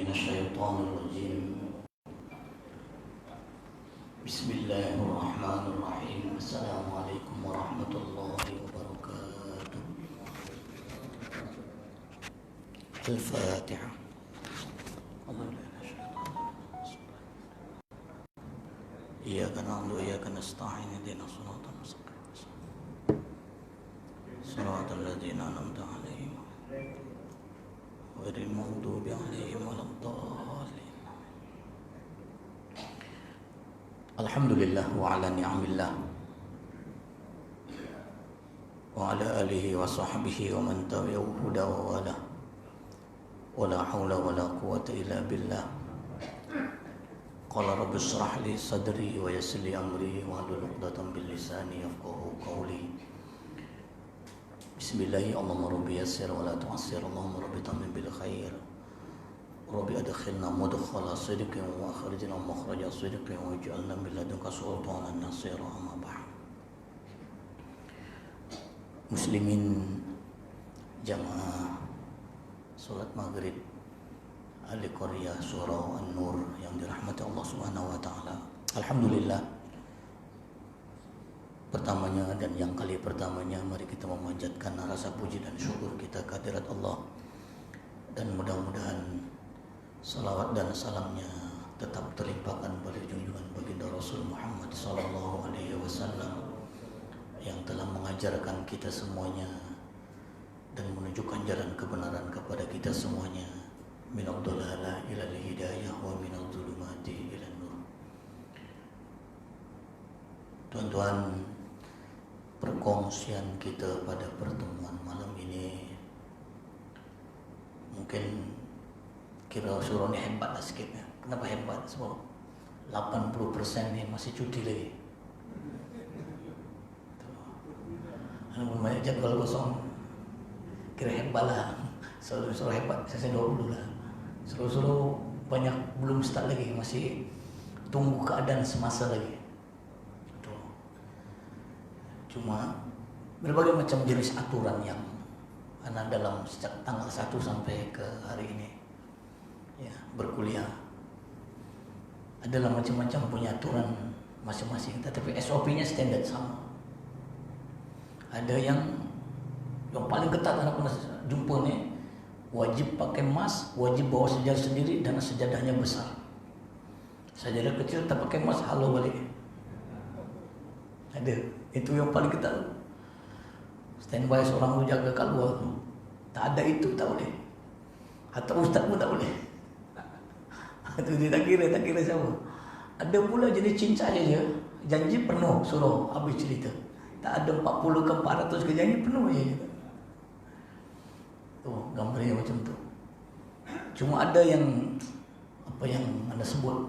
من الشيطان الرجيم. بسم الله الرحمن الرحيم. السلام عليكم ورحمة الله وبركاته. الفاتحة. إياك نعبد وإياك نستعين اهدنا الصراط المستقيم صراط الذين أنعمت عليهم غير المغضوب عليهم ولا الضالين. الحمد لله وعلى نعم الله وعلى آله وصحبه ومن تبعه هدى ووالاه ولا حول ولا قوة إلا بالله. قال رب اشرح لي صدري ويسر لي أمري واحلل عقدة من لساني يفقهوا قولي. بسم الله. اللهم ربي يسر ولا تعسر، اللهم ربي تمم بالخير، ربي أدخلنا مدخل صدق وأخرجنا مخرج صدق واجعلنا من لدنك سلطانا نصيرا. أما بعد. Muslimin jamaah salat maghrib ahli Qaryah Surau An-Nur yang dirahmati Allah Subhanahu wa taala. Alhamdulillah, pertamanya dan yang kali pertamanya mari kita memanjatkan rasa puji dan syukur kita kehadirat Allah, dan mudah-mudahan salawat dan salamnya tetap terlimpahkan pada junjungan baginda Rasul Muhammad sallallahu alaihi wasallam yang telah mengajarkan kita semuanya dan menunjukkan jalan kebenaran kepada kita semuanya, minal dhalala ilal hidayah wa minal dhulumati ilan nur. Tuan-tuan, perkongsian kita pada pertemuan malam ini mungkin kira suruh ni hebat lah sikit ya. Kenapa hebat? Sebab 80% ni masih cuti lagi. Banyak jadwal kosong, kira hebat lah. Suruh hebat, saya 20 lah. Suruh banyak belum start lagi, masih tunggu keadaan semasa lagi. Tuh. Cuma berbagai macam jenis aturan yang ada dalam sejak tanggal 1 sampai ke hari ini ya, berkuliah. Adalah macam-macam punya aturan masing-masing, tetapi SOP-nya standar sama. Ada yang paling ketat anak pernah jumpa ni, wajib pakai mask, wajib bawa sejadah sendiri dan sejadahnya besar. Sejadah kecil tak pakai mask, halau balik. Ada, itu yang paling ketat. Standby seorang tu jaga kat luar tu. Tak ada itu tak boleh. Atau ustaz pun tak boleh. Itu dia tak kira siapa. Ada pula jenis cincai je, janji penuh suruh habis cerita. Tak ada 40 ke 400 ke janji penuh je. Tu gambarnya macam tu. Cuma ada yang apa yang anda sebut,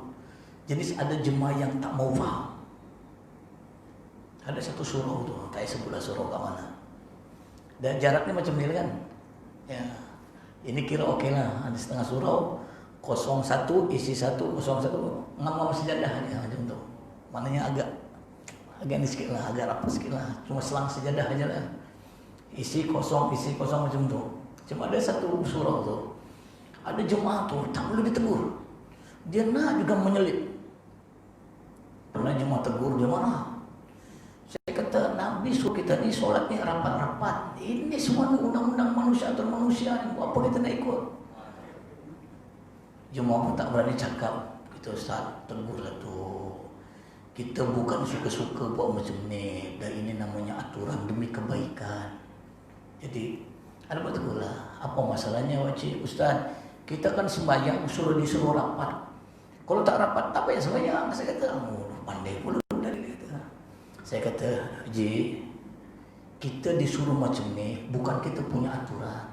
jenis ada jemaah yang tak mau faham. Ada satu surau tu, tak sebutlah surau kat mana. Dan jaraknya macam ni kan. Ya. Ini kira okey lah, ada setengah surau, 01 isi 1, 01 ngam-ngam sejadah aja macam tu. Maknanya agak ni sikit lah, agak rapat sikit lah. Cuma selang sejadah aja lah. Isi kosong macam tu. Cuma ada satu surau tu, ada jemaah tu tak boleh ditegur. Dia nak juga menyelip. Pernah jemaah tegur, dia marah. Saya kata, Nabi suruh kita ni solat ni rapat-rapat. Ini semua undang-undang manusia atau manusia ni, apa kita nak ikut? Jemaah pun tak berani cakap. Kita Ustaz, tegurlah tu. Kita bukan suka-suka buat macam ni, dan ini namanya aturan demi kebaikan. Jadi ada buat tegur lah. Apa masalahnya wajib Ustaz? Kita kan sembahyang disuruh rapat. Kalau tak rapat tak payah sembahyang. Saya kata, pandai pula dari kata. Saya kata, Haji, kita disuruh macam ni bukan kita punya aturan.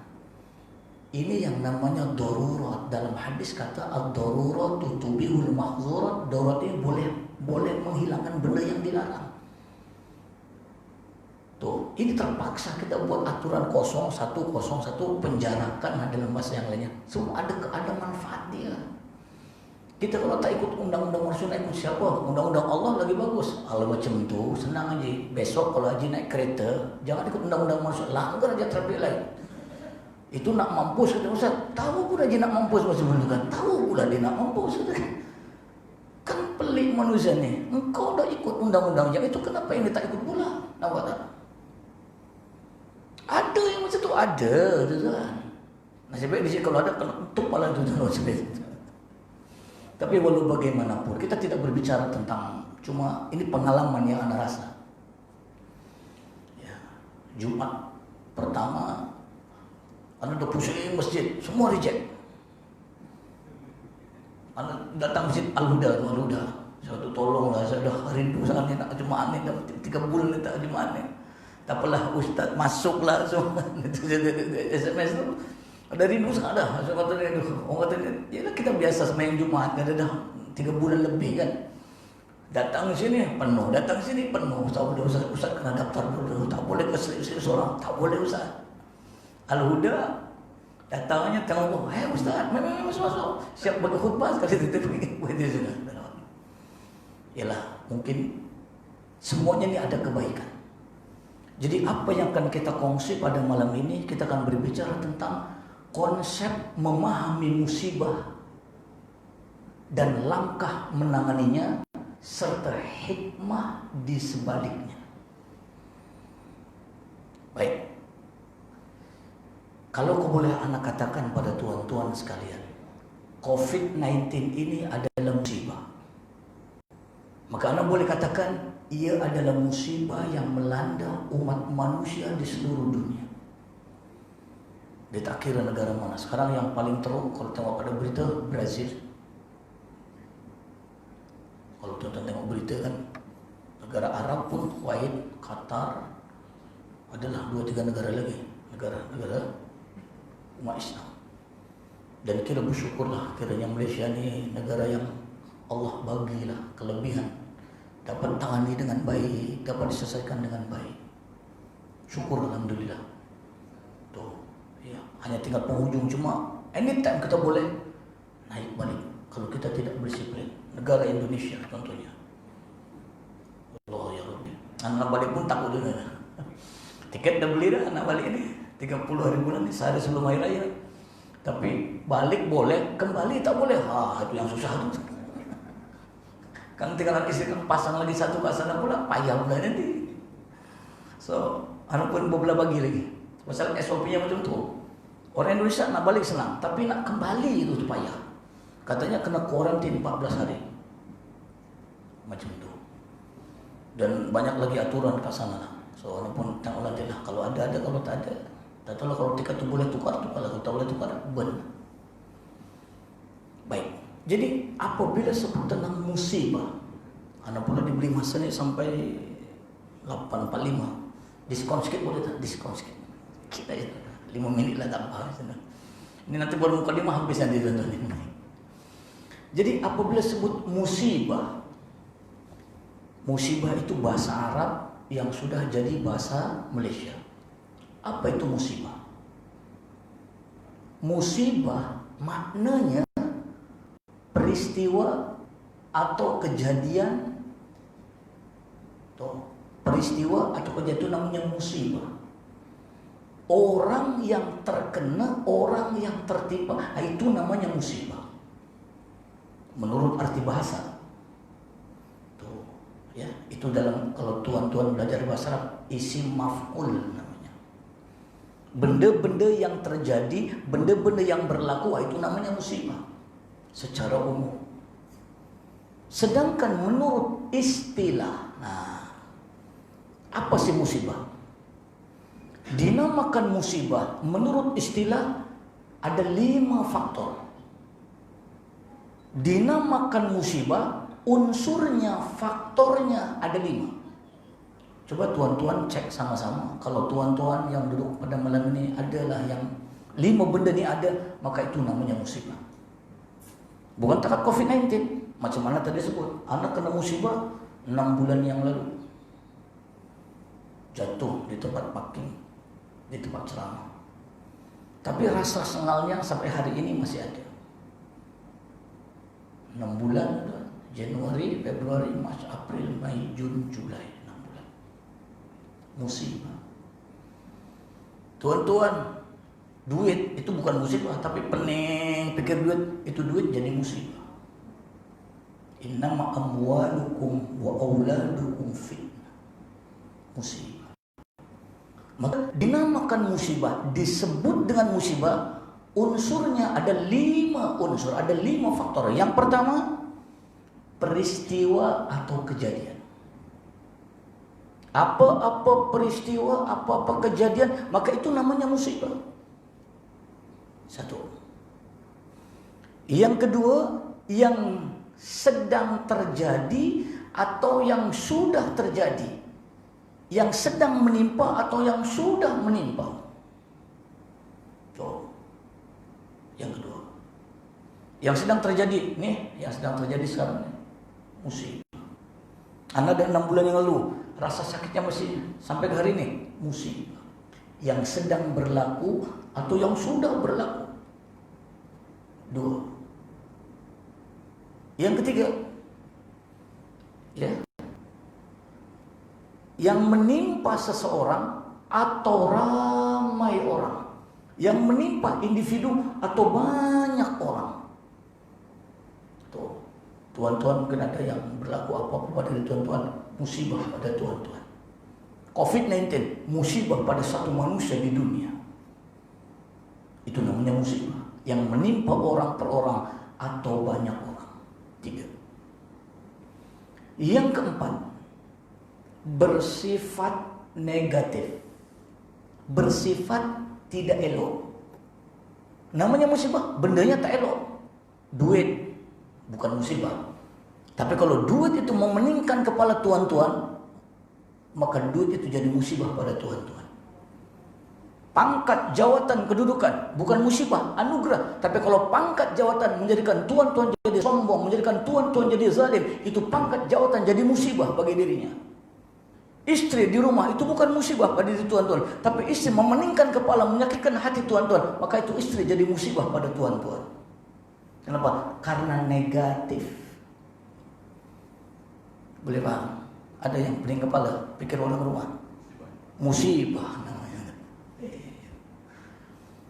Ini yang namanya darurat. Dalam hadis kata ad-darurat tubihul mahzurat. Darurat ini boleh menghilangkan benda yang dilarang. Tuh, ini terpaksa kita buat aturan 0101, penjarakan dalam bahasa yang lainnya. Semua ada manfaat dia. Kita kalau tak ikut undang-undang manusia, ikut siapa? Undang-undang Allah lagi bagus. Kalau macam tu senang aja. Besok kalau Haji naik kereta, jangan ikut undang-undang manusia, langgar aja traffic light. Itu nak mampus, kata Ustaz. Tahu pula dia nak mampus masa menentukan. Tahu pula dia nak mampus. Kan pelik manusia ni. Engkau dah ikut undang-undang yang itu, kenapa yang dia tak ikut pula? Nampak tak? Ada yang macam tu, ada. Tuan. Nasib baik di sini kalau ada, kena tutup pala tu. Tapi walau bagaimanapun, kita tidak berbicara tentang, cuma ini pengalaman yang anda rasa. Ya, Jumat pertama, anda dah pusing masjid, semua reject. Anda datang masjid Al-Huda, saya tu tolonglah, saya dah rindu sangat ni nak Jumaat ni, dah 3 bulan ni tak Jumaat ni. Tak apalah Ustaz, masuklah semua. SMS tu, ada rindu sangat dah. Saya kata dia, orang kata dia, yalah kita biasa semayang Jumaat, kan dah 3 bulan lebih kan. Datang sini penuh, datang sini penuh. Tak boleh Ustaz kena daftar dulu, tak boleh keselip-selip seorang, tak boleh Ustaz. Al-Huda datangnya tengok, Ustaz, masuk. Siap bagi khutbah sekali kita pergi sudah. Yalah, mungkin semuanya ini ada kebaikan. Jadi apa yang akan kita kongsi pada malam ini, kita akan berbicara tentang konsep memahami musibah dan langkah menanganinya serta hikmah di sebaliknya. Baik. Kalau kau boleh anak katakan pada tuan-tuan sekalian, COVID-19 ini adalah musibah. Maka anak boleh katakan ia adalah musibah yang melanda umat manusia di seluruh dunia. Dia tak kira negara mana. Sekarang yang paling teruk kalau tengok pada berita, Brazil. Kalau tuan-tuan tengok berita kan, negara Arab pun, Kuwait, Qatar, adalah 2-3 negara lagi. Negara umat Islam. Dan kira bersyukurlah kiranya Malaysia ni negara yang Allah bagilah kelebihan, dapat tangani dengan baik, dapat diselesaikan dengan baik. Syukur alhamdulillah. Tuh, ya, hanya tinggal penghujung, cuma anytime kita boleh naik balik kalau kita tidak berdisiplin. Negara Indonesia contohnya. Allah ya Rabbi. Anak balik pun takut juga. Tiket dah beli dah anak balik ni. 30 hari bulan ni, sehari sebelum hari raya. Tapi balik boleh, kembali tak boleh. Itu yang susah tu. Kan tinggal istri kan pasang lagi satu kat sana pula, payah pula nanti. So, anak pun bebelah bagi lagi. Pasal SOP-nya macam tu. Orang Indonesia nak balik senang, tapi nak kembali itu payah. Katanya kena kuarantin 14 hari. Macam tu. Dan banyak lagi aturan kat sana lah. So, anak pun tengok nanti lah. Kalau ada, kalau tak ada. Tak tahu lah, kalau tiket tu boleh tukar lah. Kalau tak boleh tukar, ben. Baik. Jadi apabila sebut tentang musibah, anak pula diberi masa ni sampai 8.45. Diskon sikit boleh tak? Diskon sikit. Kita 5 minit lah tambah. Ini nanti baru muka 5 habis nanti tuan-tuan ini. Jadi apabila sebut musibah, musibah itu bahasa Arab yang sudah jadi bahasa Malaysia. Apa itu musibah? Musibah maknanya peristiwa atau kejadian, itu namanya musibah. Orang yang terkena, orang yang tertimpa, itu namanya musibah. Menurut arti bahasa. Tuh, ya, itu dalam, kalau tuan-tuan belajar bahasa Arab, isim maf'ul namanya. Benda-benda yang terjadi, benda-benda yang berlaku, itu namanya musibah secara umum. Sedangkan menurut istilah, apa sih musibah? Dinamakan musibah menurut istilah ada 5 faktor. Dinamakan musibah, unsurnya, faktornya ada 5. Coba tuan-tuan cek sama-sama. Kalau tuan-tuan yang duduk pada malam ini adalah yang 5 benda ni ada, maka itu namanya musibah. Bukan takat COVID-19. Macam mana tadi sebut, anak kena musibah 6 bulan yang lalu. Jatuh di tempat parking, di tempat ceramah. Tapi rasa sengalnya sampai hari ini masih ada. 6 bulan, Januari, Februari, Maret, April, Mei, Jun, Julai. 6 bulan. Musibah. Tuan-tuan, Duit itu bukan musibah, tapi pening pikir duit jadi musibah. Innama amwalukum wa auladukum fitnah. Musibah. Maka dinamakan musibah, disebut dengan musibah, unsurnya ada 5 unsur, ada 5 faktor. Yang pertama, peristiwa atau kejadian. Apa-apa peristiwa, apa-apa kejadian, maka itu namanya musibah. Satu. Yang kedua, yang sedang terjadi atau yang sudah terjadi, yang sedang menimpa atau yang sudah menimpa. So, yang kedua, yang sedang terjadi nih, yang sedang terjadi sekarang nih, musibah. Anda ada 6 bulan yang lalu, rasa sakitnya masih sampai ke hari ini, musibah. Yang sedang berlaku atau yang sudah berlaku. 2. Yang ketiga, ya, yang menimpa seseorang atau ramai orang, yang menimpa individu atau banyak orang. Tuh, tuan-tuan mungkin ada yang berlaku apa-apa pada tuan-tuan, musibah pada tuan-tuan. COVID-19, musibah pada satu manusia di dunia. Itu namanya musibah. Yang menimpa orang per orang atau banyak orang. 3. Yang keempat, bersifat negatif. Bersifat tidak elok. Namanya musibah, bendanya tak elok. Duit bukan musibah. Tapi kalau duit itu memeningkan kepala tuan-tuan, maka duit itu jadi musibah pada tuan-tuan. Pangkat, jawatan, kedudukan bukan musibah, anugerah. Tapi kalau pangkat, jawatan menjadikan tuan-tuan jadi sombong, menjadikan tuan-tuan jadi zalim, itu pangkat, jawatan jadi musibah bagi dirinya. Istri di rumah itu bukan musibah pada diri tuan-tuan, tapi istri memeningkan kepala, menyakitkan hati tuan-tuan, maka itu istri jadi musibah pada tuan-tuan. Kenapa? Karena negatif. Boleh paham? Ada yang pening kepala, pikir orang rumah, musibah namanya.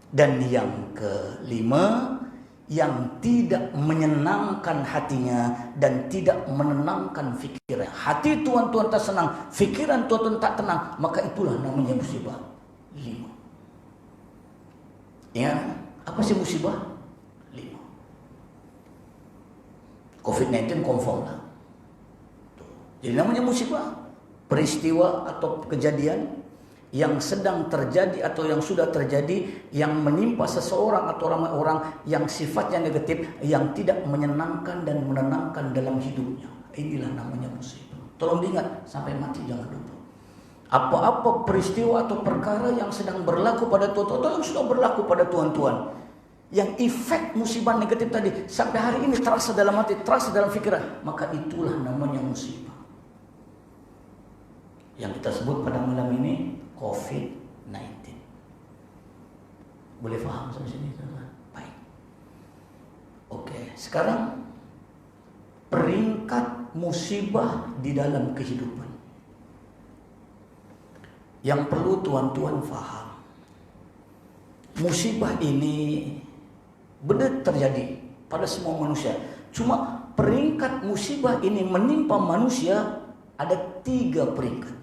Dan yang kelima, yang tidak menyenangkan hatinya dan tidak menenangkan fikirannya. Hati tuan-tuan tak senang, fikiran tuan-tuan tak tenang, maka itulah namanya musibah. 5. Ya, apa sih musibah? 5. COVID-19 confirm lah. Jadi namanya musibah, peristiwa atau kejadian yang sedang terjadi atau yang sudah terjadi, yang menimpa seseorang atau ramai orang, yang sifatnya negatif, yang tidak menyenangkan dan menenangkan dalam hidupnya. Inilah namanya musibah. Tolong diingat sampai mati, jangan lupa. Apa-apa peristiwa atau perkara yang sedang berlaku pada tuan-tuan atau yang sudah berlaku pada tuan-tuan, yang efek musibah negatif tadi sampai hari ini terasa dalam hati, terasa dalam fikiran, maka itulah namanya musibah. Yang kita sebut pada malam ini COVID-19. Boleh faham sampai sini? Baik. Oke, sekarang peringkat musibah di dalam kehidupan yang perlu tuan-tuan faham. Musibah ini benar terjadi pada semua manusia. Cuma peringkat musibah ini menimpa manusia ada 3 peringkat.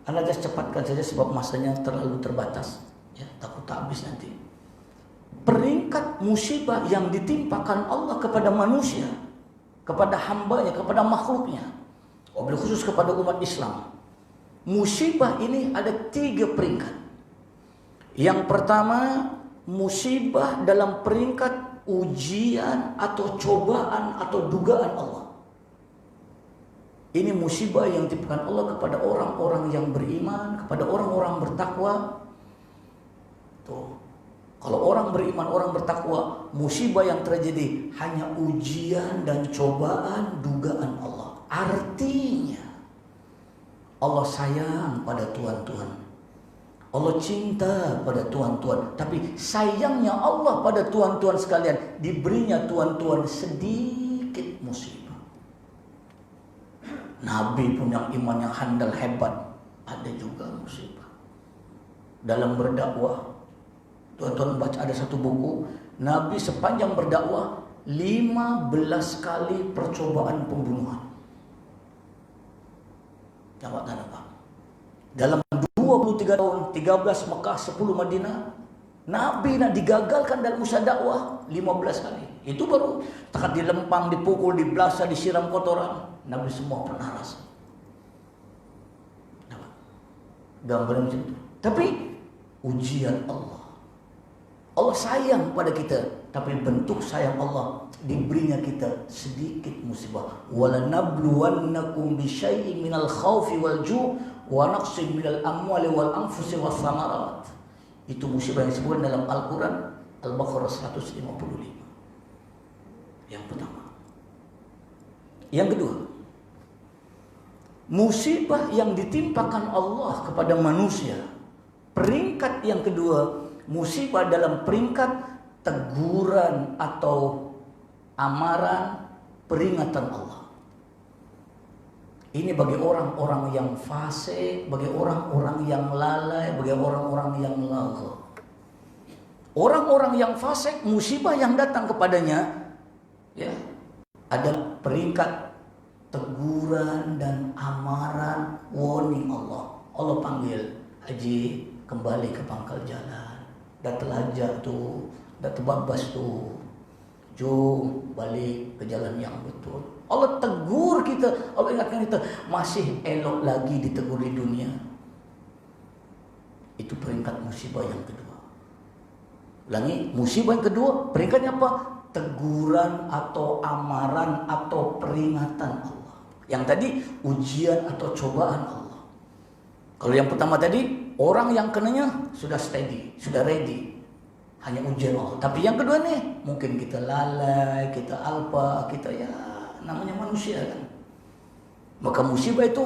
Anda just cepatkan saja sebab masanya terlalu terbatas. Ya, takut tak habis nanti. Peringkat musibah yang ditimpakan Allah kepada manusia, kepada hambanya, kepada makhluknya, wabil khusus kepada umat Islam. Musibah ini ada 3 peringkat. Yang pertama, musibah dalam peringkat ujian atau cobaan atau dugaan Allah. Ini musibah yang ditimpakan Allah kepada orang-orang yang beriman, kepada orang-orang bertakwa. Tuh. Kalau orang beriman, orang bertakwa, musibah yang terjadi hanya ujian dan cobaan dugaan Allah. Artinya Allah sayang pada tuan-tuan. Allah cinta pada tuan-tuan. Tapi sayangnya Allah pada tuan-tuan sekalian, diberinya tuan-tuan sedikit musibah. Nabi pun yang iman yang handal hebat, ada juga musibah dalam berdakwah. Tuan-tuan baca ada satu buku, Nabi sepanjang berdakwah 15 kali percobaan pembunuhan. Nampak tak nampak? Dalam 23 tahun, 13 Mekah, 10 Madinah, Nabi nak digagalkan dalam usaha dakwah 15 kali. Itu baru takat dilempang, dipukul, dibelasa, disiram kotoran. Nabi semua pernah rasa. Nampak? Gambaran macam itu. Tapi ujian Allah. Allah sayang pada kita, tapi bentuk sayang Allah diberinya kita sedikit musibah. Walanabluwannakum bisyai'in minal khaufi wal ju' wa naqsin minal amwali wal anfusi was samarat. Itu musibah yang disebut dalam Al-Quran Al-Baqarah 155. Yang pertama. Yang kedua, musibah yang ditimpakan Allah kepada manusia. Peringkat yang kedua, musibah dalam peringkat teguran atau amaran, peringatan Allah. Ini bagi orang-orang yang fasik, bagi orang-orang yang lalai, bagi orang-orang yang lalai. Orang-orang yang fasik, musibah yang datang kepadanya ya, adalah peringkat teguran dan amaran, warning Allah. Allah panggil, Haji, kembali ke pangkal jalan. Dah telajak tu, dah terbabas tu, jom balik ke jalan yang betul. Allah tegur kita, Allah ingatkan kita, masih elok lagi ditegur di dunia. Itu peringkat musibah yang kedua. Ulangi, musibah yang kedua, peringkatnya apa? Teguran atau amaran atau peringatan Allah. Yang tadi ujian atau cobaan Allah. Kalau yang pertama tadi, orang yang kenanya sudah steady, sudah ready, hanya ujian Allah. Tapi yang kedua nih, mungkin kita lalai, kita alpa, kita ya namanya manusia kan. Maka musibah itu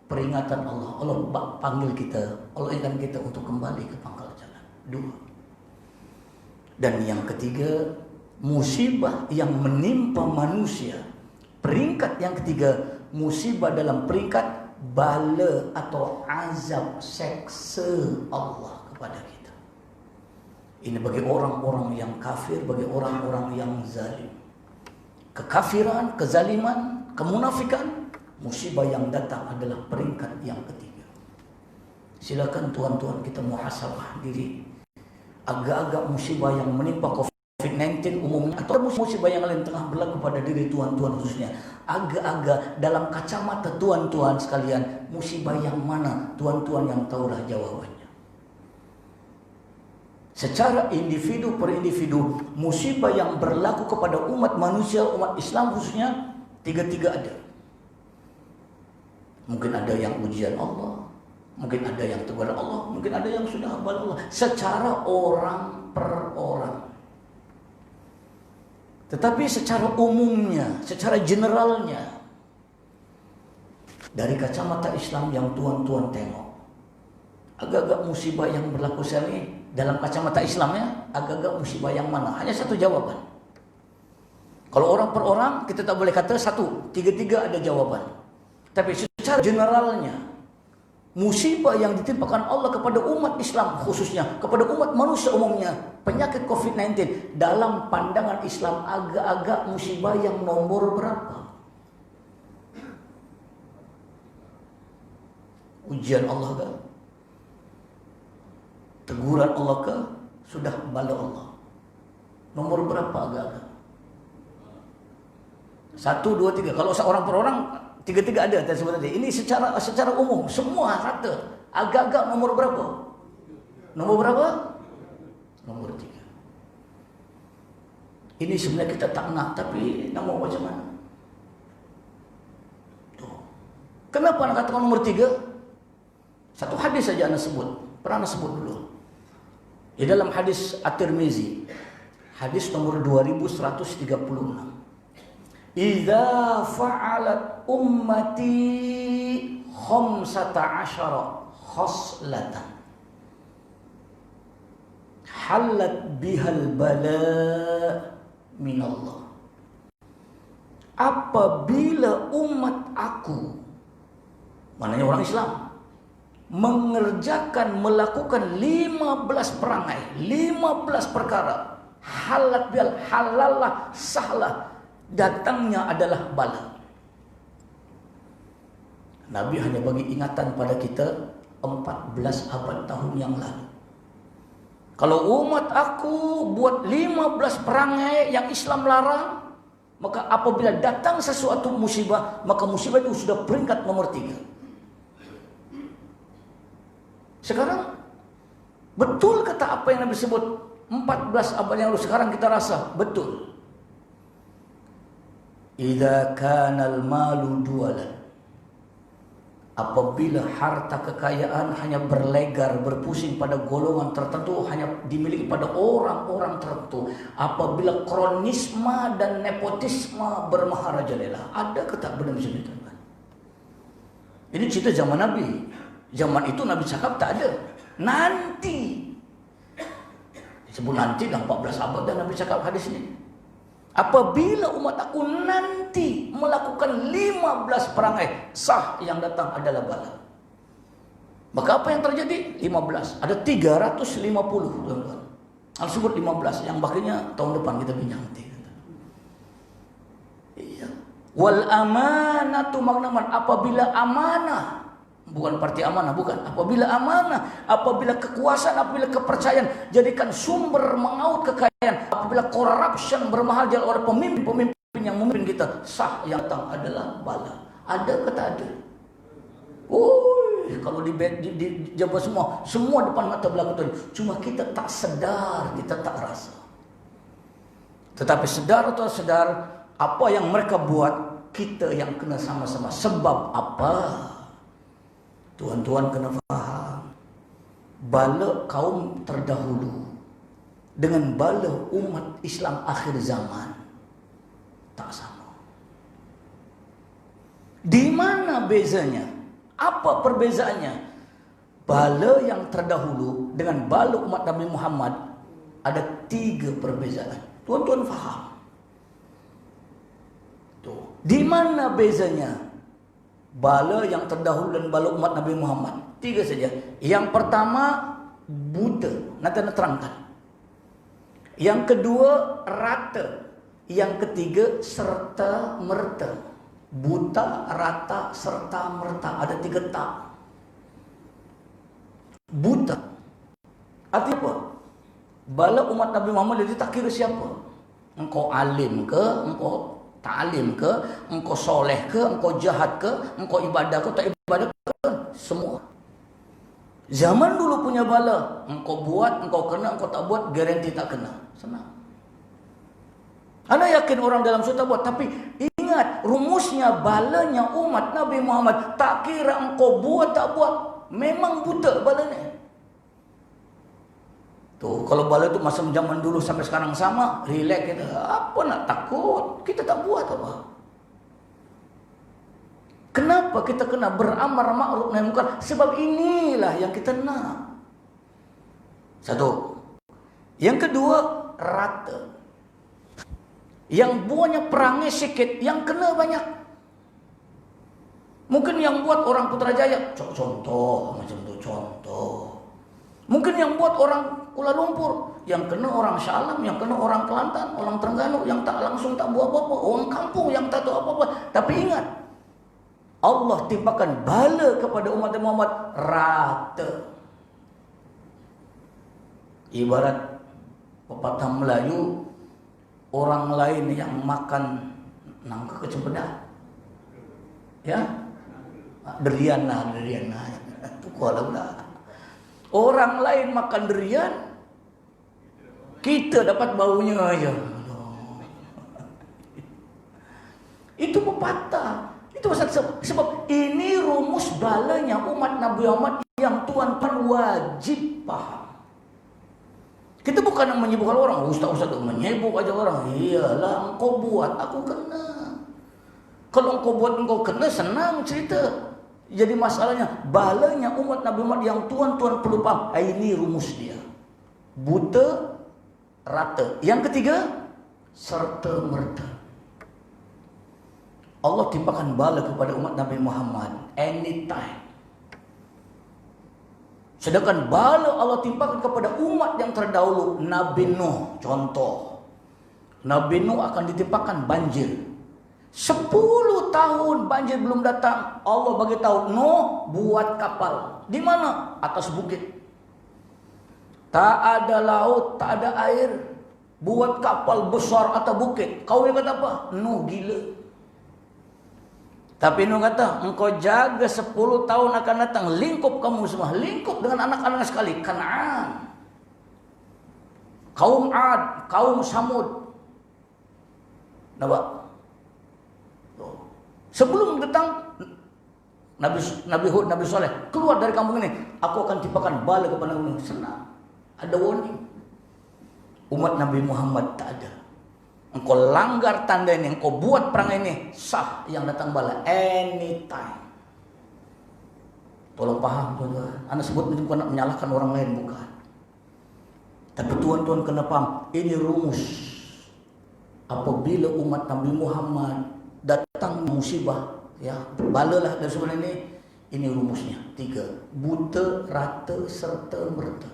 peringatan Allah. Allah panggil kita, Allah ingatkan kita untuk kembali ke pangkal jalan. Dua. Dan yang ketiga, musibah yang menimpa manusia. Peringkat yang ketiga, musibah dalam peringkat bala atau azab seksa Allah kepada kita. Ini bagi orang-orang yang kafir, bagi orang-orang yang zalim. Kekafiran, kezaliman, kemunafikan, musibah yang datang adalah peringkat yang ketiga. Silakan tuan-tuan kita muhasabah diri. Agak-agak musibah yang menimpa COVID-19 umumnya atau musibah yang lain tengah berlaku pada diri tuan-tuan khususnya. Agak-agak dalam kacamata tuan-tuan sekalian, musibah yang mana tuan-tuan yang tahulah jawabannya. Secara individu per individu, musibah yang berlaku kepada umat manusia, umat Islam khususnya, tiga-tiga ada. Mungkin ada yang ujian Allah, mungkin ada yang teguran Allah, mungkin ada yang sudah hafal Allah. Secara orang per orang. Tetapi secara umumnya, secara generalnya, dari kacamata Islam yang tuan-tuan tengok, agak-agak musibah yang berlaku saat ini dalam kacamata Islamnya, agak-agak musibah yang mana? Hanya satu jawaban. Kalau orang per orang, kita tak boleh kata satu, tiga-tiga ada jawaban. Tapi secara generalnya, musibah yang ditimpakan Allah kepada umat Islam khususnya, kepada umat manusia umumnya, penyakit COVID-19, dalam pandangan Islam agak-agak musibah yang nomor berapa? Ujian Allah ke? Teguran Allah ke? Sudah bala Allah? Nomor berapa agak-agak? 1, 2, 3. Kalau seorang per orang, tiga-tiga ada tadi. Ini secara umum, semua rata. Agak-agak nomor berapa? Nomor berapa? Nomor 3. Ini sebenarnya kita tak nak, tapi nak mau macam mana? Tuh. Kenapa nak katakan nomor 3? Satu hadis saja anda sebut. Pernah anda sebut dulu. Di dalam hadis At-Tirmizi, hadis nomor 2136. Idza fa'alat ummati 15 khoslatan halat bihal bala minallah. Apabila umat aku, maknanya orang Islam, melakukan 15 perangai, 15 perkara. Halat bial, halalah, sahlah. Datangnya adalah bala. Nabi hanya bagi ingatan pada kita 14 abad tahun yang lalu. Kalau umat aku buat 15 perangai yang Islam larang, maka apabila datang sesuatu musibah, maka musibah itu sudah peringkat nomor 3. Sekarang betul kata apa yang Nabi sebut 14 abad yang lalu, sekarang kita rasa betul. Idza kana al-malu dualan. Apabila harta kekayaan hanya berlegar, berpusing pada golongan tertentu, hanya dimiliki pada orang-orang tertentu. Apabila kronisme dan nepotisme bermaharajalela. Ada kata benar macam itu? Ini cerita zaman Nabi. Zaman itu Nabi cakap tak ada. Nanti. Disebut nanti dah 14 abad dah Nabi cakap hadis ini. Apabila umat aku nanti melakukan 15 perangai, sah yang datang adalah bala. Maka apa yang terjadi? 15. Ada 350, tuan-tuan. Al sebut 15, yang bakinya tahun depan kita bincang nanti. Iya. Wal amanatu magnaman, apabila amanah, bukan parti amanah, bukan. Apabila amanah, apabila kekuasaan, apabila kepercayaan jadikan sumber mengaut kekayaan, apabila corruption bermahal oleh pemimpin-pemimpin yang memimpin kita, sah yang datang adalah bala. Ada kata ada. Kalau di Jawa semua depan mata belakang. Cuma kita tak sedar, kita tak rasa. Tetapi sedar atau sedar, apa yang mereka buat, kita yang kena sama-sama. Sebab apa? Tuan-tuan kena faham, bala kaum terdahulu dengan bala umat Islam akhir zaman tak sama. Di mana bezanya? Apa perbezaannya? Bala yang terdahulu dengan bala umat Nabi Muhammad ada 3 perbezaan. Tuan-tuan faham? Tuh. Di mana bezanya? Bala yang terdahulu dan bala umat Nabi Muhammad 3 saja. Yang pertama buta, nanti nak terangkan. Yang kedua rata. Yang ketiga serta merta. Buta, rata, serta merta. Ada 3 tak. Buta artinya apa? Bala umat Nabi Muhammad jadi tak kira siapa. Engkau alim ke, engkau ta'lim ke, engkau soleh ke, engkau jahat ke, engkau ibadah ke, tak ibadah ke, semua. Zaman dulu punya bala, engkau buat, engkau kena, engkau tak buat, garanti tak kena. Senang. Anda yakin orang dalam surga buat, tapi ingat rumusnya balanya umat Nabi Muhammad, tak kira engkau buat tak buat, memang buta balanya. Tuh, kalau bala itu masa zaman dulu sampai sekarang sama, relax kita. Apa nak takut? Kita tak buat apa. Kenapa kita kena beramar ma'ruf nahi munkar? Sebab inilah yang kita nak. Satu. Yang kedua, rata. Yang buahnya perangai sikit, yang kena banyak. Mungkin yang buat orang Putrajaya, contoh macam tu, contoh. Mungkin yang buat orang Kuala Lumpur, yang kena orang Shah Alam, yang kena orang Kelantan, orang Terengganu, yang tak langsung tak buat apa-apa, orang kampung yang tak tahu apa-apa. Tapi ingat, Allah timpakan bala kepada umat Muhammad rata. Ibarat pepatah Melayu, orang lain yang makan nangka kecempedak, ya, derian lah. Itu kuala pula. Orang lain makan durian, kita dapat baunya aja. Itu pepatah. Itu sebab ini rumus balanya umat Nabi Muhammad yang tuan-tuan wajib paham. Kita bukan menyibukkan orang, ustaz-ustaz menyibuk aja orang. Iyalah, engkau buat, aku kena. Kalau engkau buat, engkau kena, senang cerita. Jadi masalahnya, balanya umat Nabi Muhammad yang tuan-tuan perlu paham. Ini rumus dia. Buta, rata. Yang ketiga, serta merta. Allah timpakan bala kepada umat Nabi Muhammad anytime. Sedangkan bala Allah timpakan kepada umat yang terdahulu, Nabi Nuh contoh. Nabi Nuh akan ditimpakan banjir. 10 tahun banjir belum datang, Allah bagi tahu Nuh buat kapal. Di mana? Atas bukit. Tak ada laut, tak ada air. Buat kapal besar atas bukit. Kau yang kata apa? Nuh gila. Tapi Nuh kata, engkau jaga 10 tahun akan datang, lingkup kamu semua, lingkup dengan anak-anak sekali, Kanaan, kaum Ad, kaum Samud. Nampak? Sebelum datang Nabi Hud, Nabi Saleh keluar dari kampung ini, aku akan timpakan bala kepada kamu. Senang. Ada warning. Umat Nabi Muhammad tak ada. Engkau langgar tanda ini, engkau buat perang ini, sah yang datang bala anytime. Tolong paham tuan-tuan. Anda sebut bukan nak menyalahkan orang lain, bukan. Tapi tuan-tuan kena paham, ini rumus. Apabila umat Nabi Muhammad datang musibah, ya, balalah dan sebenarnya ini rumusnya 3. Buta, rata, serta merta.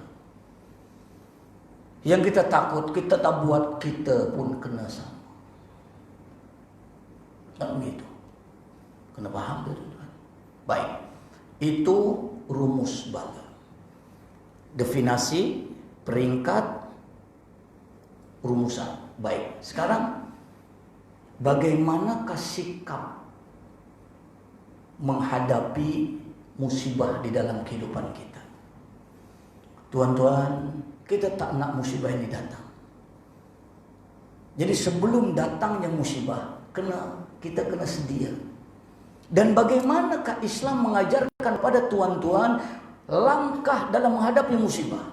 Yang kita takut, kita tak buat, kita pun kena sama. Tak begitu. Kena faham tuan-tuan. Baik. Itu rumus bala. Definasi, peringkat, rumusan. Baik. Sekarang bagaimanakah sikap menghadapi musibah di dalam kehidupan kita? Tuan-tuan, kita tak nak musibah ini datang. Jadi sebelum datangnya musibah, kita kena sedia. Dan bagaimanakah Islam mengajarkan pada tuan-tuan langkah dalam menghadapi musibah?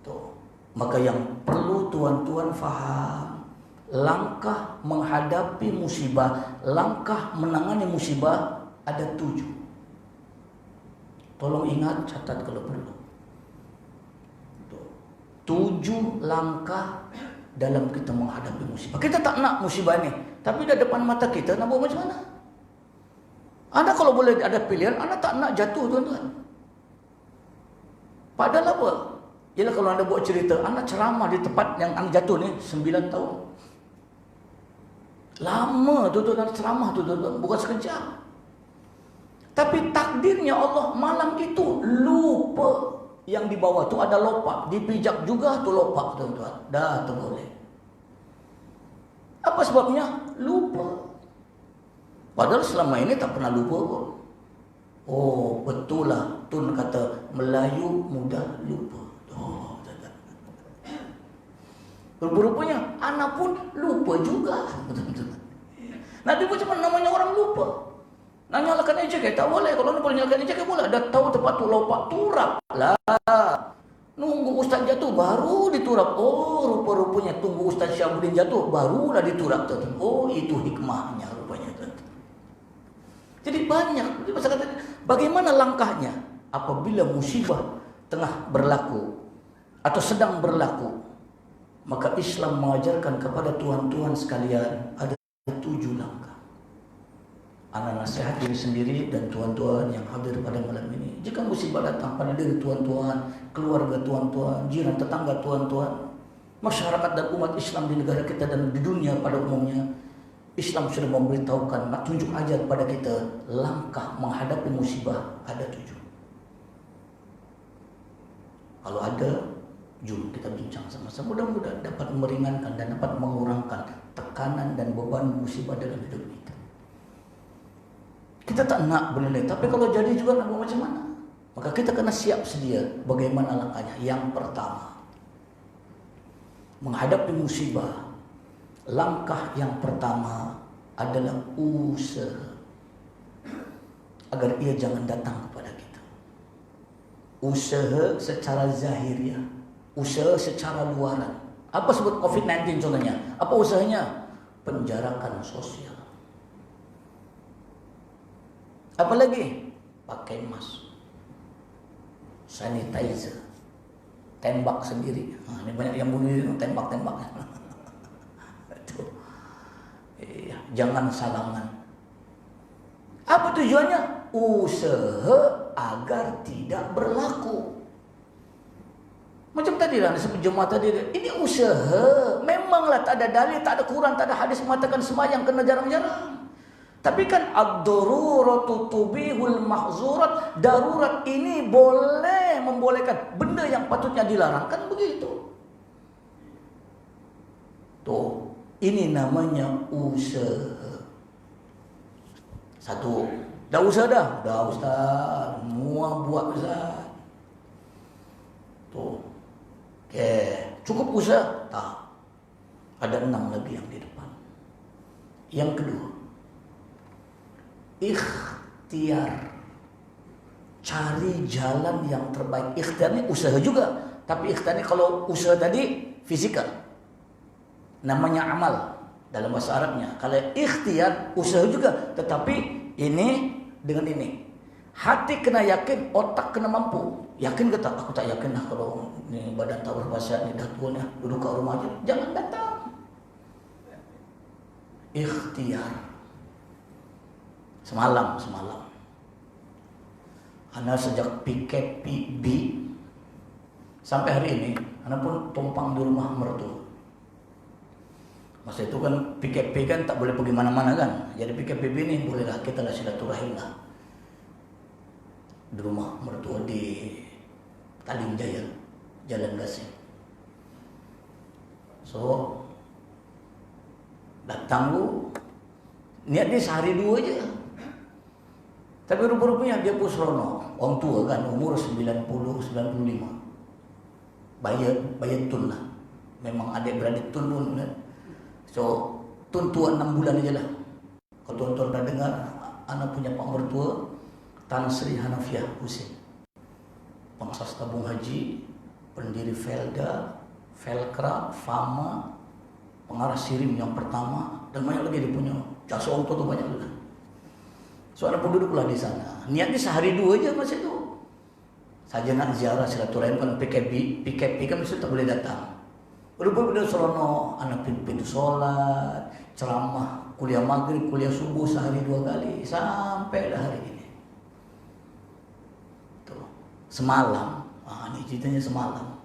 Tuh. Maka yang perlu tuan-tuan faham, langkah menghadapi musibah, langkah menangani musibah ada 7. Tolong ingat, catat kalau perlu. 7 langkah dalam kita menghadapi musibah. Kita tak nak musibah ini, tapi di depan mata kita nak buat macam mana? Anda kalau boleh ada pilihan, anda tak nak jatuh tuan-tuan. Padahal apa? Ialah kalau anda buat cerita, anda ceramah di tempat yang anda jatuh ni 9 tahun. Lama tuan-tuan ceramah tuan-tuan, bukan sekejap. Tapi takdirnya Allah malam itu lupa. Yang di bawah tu ada lopak, dipijak juga tu lopak tuan-tuan. Dah tergolek. Apa sebabnya? Lupa. Padahal selama ini tak pernah lupa pun. Oh, betul lah. Tun kata Melayu mudah lupa. Oh, rupanya anak pun lupa juga. Nanti macam mana namanya orang lupa? Nak nyalakan ejek tak boleh. Kalau nak boleh nyalakan ejek boleh. Dah tahu tempat tu lopak, turap lah. Nunggu ustaz jatuh baru diturap. Oh, rupa-rupanya tunggu ustaz Syahbudin jatuh barulah diturap tu. Oh, itu hikmahnya rupanya tu. Jadi banyak. Jadi masa kata, bagaimana langkahnya apabila musibah tengah berlaku atau sedang berlaku? Maka Islam mengajarkan kepada tuan-tuan sekalian ada 7 langkah. Anak nasihat diri sendiri dan tuan-tuan yang hadir pada malam ini. Jika musibah datang pada diri tuan-tuan, keluarga tuan-tuan, jiran tetangga tuan-tuan, masyarakat dan umat Islam di negara kita dan di dunia pada umumnya, Islam sudah memberitahukan, nak tunjuk ajar pada kita langkah menghadapi musibah ada 7. Kalau ada, jom kita bincang sama-sama. Mudah-mudahan dapat meringankan dan dapat mengurangkan tekanan dan beban musibah dalam hidup kita. Kita tak nak benda ni, tapi kalau jadi juga nak buat macam mana? Maka kita kena siap sedia bagaimana langkahnya. Yang pertama, menghadapi musibah, langkah yang pertama adalah usaha agar ia jangan datang kepada kita. Usaha secara zahiriah, usaha secara luaran. Apa sebut COVID-19 contohnya? Apa usahanya? Penjarakan sosial. Apalagi pakai mask, sanitizer, tembak sendiri. Ini banyak yang bunuh diri tembak-tembak. Jangan salaman. Apa tujuannya? Usaha agar tidak berlaku. Macam tadi lah, jemaah tadi, ini usaha. Memanglah tak ada dalil, tak ada Quran, tak ada hadis mengatakan sembahyang kena jarang-jarang. Tapi kan ad-daruratu tubihul mahzurat, darurat ini boleh membolehkan benda yang patutnya dilarang, kan begitu. Tuh, ini namanya usaha. Satu, dah usaha dah? Dah Ustaz, semua buat Ustaz. Tuh. Cukup usaha? Tak. Ada 6 lagi yang di depan. Yang kedua, ikhtiar. Cari jalan yang terbaik. Ikhtiar ini usaha juga. Tapi ikhtiar ini kalau usaha tadi fisikal, namanya amal dalam bahasa Arabnya. Kalau ikhtiar usaha juga, tetapi ini dengan ini. Hati kena yakin, otak kena mampu. Yakin ke tak? Aku tak yakin lah kalau ni badan tak berwasiat ni dah tua ni, duduk kat rumah aja. Jangan datang. Ikhtiar. Semalam. Ana sejak PKPB sampai hari ini, ana pun tumpang di rumah mertua. Masa itu kan PKP kan tak boleh pergi mana-mana kan. Jadi PKPB ni bolehlah kita lah silaturahim lah. Di rumah mertua di Talim Jaya, Jalan Gasing. So datang lu, niat dia sehari 2 aja. Tapi rupa-rupanya dia pun seronok. Orang tua kan, umur 90-95. Bayar tun lah. Memang adik-beradik tun pun kan. So tun tua 6 bulan aja lah. Kalau tuan-tuan dah dengar, anak punya pak mertua Tan Sri Hanafiah Husin, pengasas tabung haji, pendiri Felda, Velcra, Fama, pengarah Sirim yang pertama, dan banyak lagi dia punya. Jasa orang tua tu banyak juga. So anak pun duduklah di sana. Niatnya sehari 2 aja masa itu. Saja nak ziarah silaturahim kan PKP kan mesti tak boleh datang. Betul-betul seronok, anak pintu solat, ceramah, kuliah maghrib, kuliah subuh sehari 2 kali sampai dah hari ini. Semalam, ini ceritanya semalam.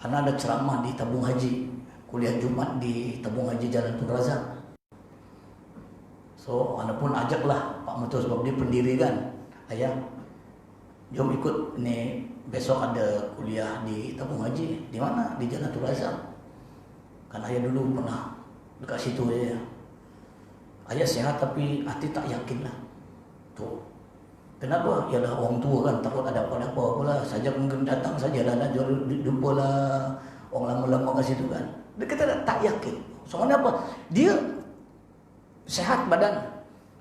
Karena ada ceramah di tabung haji, kuliah Jumat di tabung haji Jalan Tun Razak. So, anak pun ajaklah Pak Mertua sebab dia pendiri kan. Ayah, jom ikut ni, besok ada kuliah di tabung haji. Di mana? Di Jalan Tun Razak. Kan ayah dulu pernah dekat situ aja. Ayah sehat tapi hati tak yakin lah. Tuh. Kenapa? Yalah orang tua kan, takut ada apa-apa pula. Saja mungkin datang saja lah, nak jumpa lah orang lama-lama kat situ kan. Dia kata tak yakin. Soalnya apa? Dia sehat badan,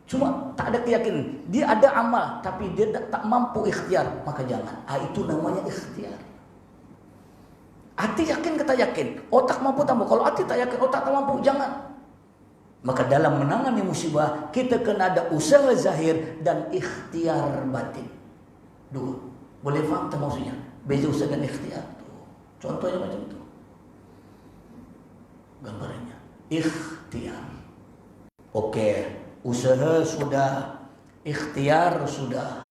cuma tak ada keyakinan. Dia ada amal, tapi dia tak mampu ikhtiar. Maka jangan. Itu namanya ikhtiar. Hati yakin ke tak yakin? Otak mampu tambah. Kalau hati tak yakin, otak tak mampu, jangan. Maka dalam menangani musibah, kita kena ada usaha zahir dan ikhtiar batin. 2. Boleh faham tak maksudnya? Beza usaha dan ikhtiar. Contohnya macam tu. Gambarannya. Ikhtiar. Okey. Usaha sudah. Ikhtiar sudah.